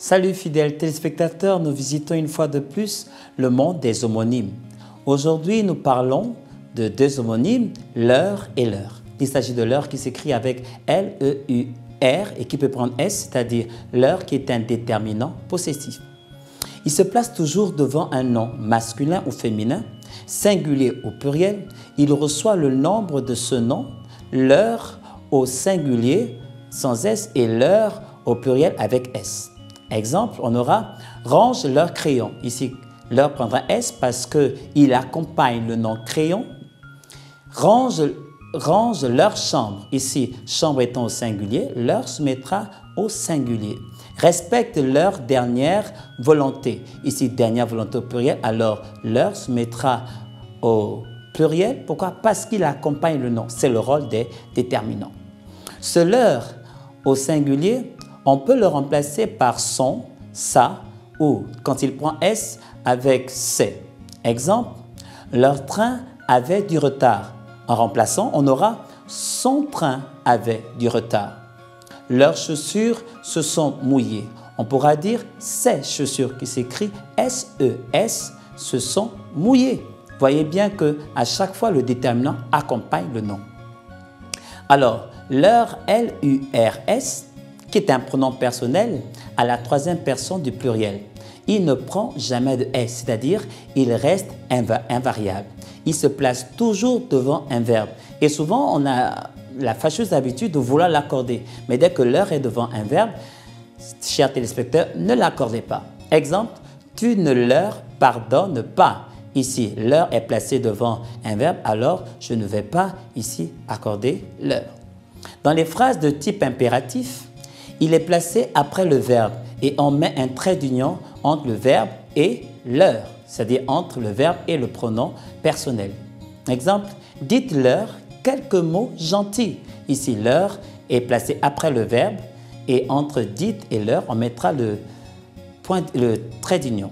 Salut fidèles téléspectateurs, nous visitons une fois de plus le monde des homonymes. Aujourd'hui, nous parlons de deux homonymes, leur et leur. Il s'agit de leur qui s'écrit avec L-E-U-R et qui peut prendre S, c'est-à-dire leur qui est un déterminant possessif. Il se place toujours devant un nom masculin ou féminin, singulier ou pluriel. Il reçoit le nombre de ce nom, leur au singulier sans S et leur au pluriel avec S. Exemple, on aura « range leur crayon ». Ici, leur prendra S parce qu'il accompagne le nom crayon. Range leur chambre. Ici, chambre étant au singulier, leur se mettra au singulier. Respecte leur dernière volonté. Ici, dernière volonté au pluriel, alors leur se mettra au pluriel. Pourquoi? Parce qu'il accompagne le nom. C'est le rôle des déterminants. Ce leur au singulier, on peut le remplacer par son, sa ou, quand il prend S, avec c'est. Exemple, leur train avait du retard. En remplaçant, on aura son train avait du retard. Leurs chaussures se sont mouillées. On pourra dire ces chaussures qui s'écrit S-E-S se sont mouillées. Voyez bien qu'à chaque fois, le déterminant accompagne le nom. Alors, leur L-U-R-S, qui est un pronom personnel à la troisième personne du pluriel. Il ne prend jamais de S, c'est-à-dire il reste invariable. Il se place toujours devant un verbe. Et souvent, on a la fâcheuse habitude de vouloir l'accorder. Mais dès que l'heure est devant un verbe, chers téléspectateurs, ne l'accordez pas. Exemple, tu ne leur pardonnes pas. Ici, l'heure est placée devant un verbe, alors je ne vais pas ici accorder l'heure. Dans les phrases de type impératif, il est placé après le verbe et on met un trait d'union entre le verbe et l'heure, c'est-à-dire entre le verbe et le pronom personnel. Exemple, dites-leur quelques mots gentils. Ici, l'heure est placé après le verbe et entre dites et l'heure, on mettra le trait d'union.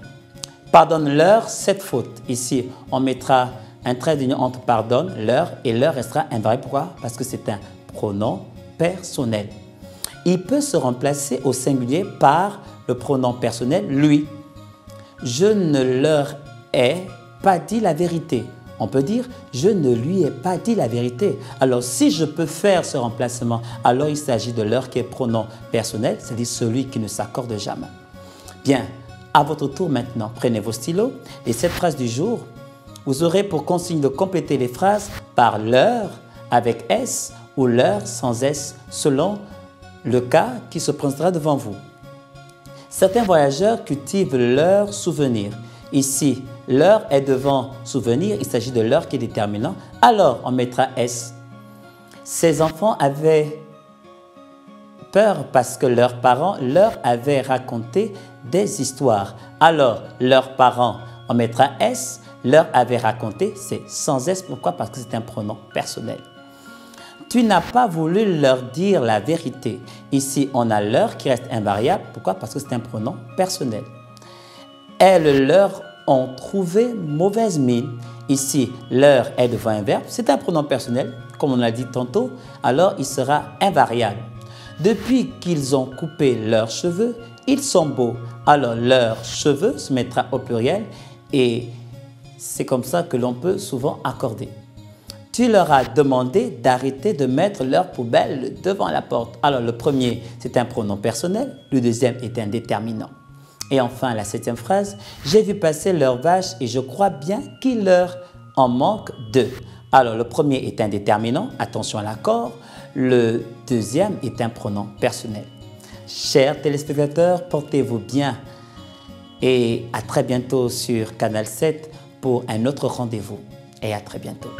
Pardonne-leur cette faute. Ici, on mettra un trait d'union entre pardonne, leur et leur restera invariable. Pourquoi? Parce que c'est un pronom personnel. Il peut se remplacer au singulier par le pronom personnel lui. Je ne leur ai pas dit la vérité. On peut dire je ne lui ai pas dit la vérité. Alors si je peux faire ce remplacement, alors il s'agit de leur qui est pronom personnel, c'est-à-dire celui qui ne s'accorde jamais. Bien, à votre tour maintenant, prenez vos stylos et cette phrase du jour, vous aurez pour consigne de compléter les phrases par leur avec S ou leur sans S selon le cas qui se présentera devant vous. Certains voyageurs cultivent leur souvenir. Ici, leur est devant souvenir, il s'agit de leur qui est déterminant. Alors, on mettra S. Ces enfants avaient peur parce que leurs parents leur avaient raconté des histoires. Alors, leurs parents, on mettra S. Leur avaient raconté, c'est sans S. Pourquoi? Parce que c'est un pronom personnel. Tu n'as pas voulu leur dire la vérité. Ici, on a leur qui reste invariable. Pourquoi? Parce que c'est un pronom personnel. Elles leur ont trouvé mauvaise mine. Ici, leur est devant un verbe. C'est un pronom personnel, comme on l'a dit tantôt. Alors, il sera invariable. Depuis qu'ils ont coupé leurs cheveux, ils sont beaux. Alors, leurs cheveux se mettra au pluriel et c'est comme ça que l'on peut souvent accorder. Tu leur as demandé d'arrêter de mettre leur poubelle devant la porte. Alors, le premier, c'est un pronom personnel. Le deuxième est un déterminant. Et enfin, la septième phrase, j'ai vu passer leurs vaches et je crois bien qu'il leur en manque deux. Alors, le premier est un déterminant. Attention à l'accord. Le deuxième est un pronom personnel. Chers téléspectateurs, portez-vous bien et à très bientôt sur Canal 7 pour un autre rendez-vous. Et à très bientôt.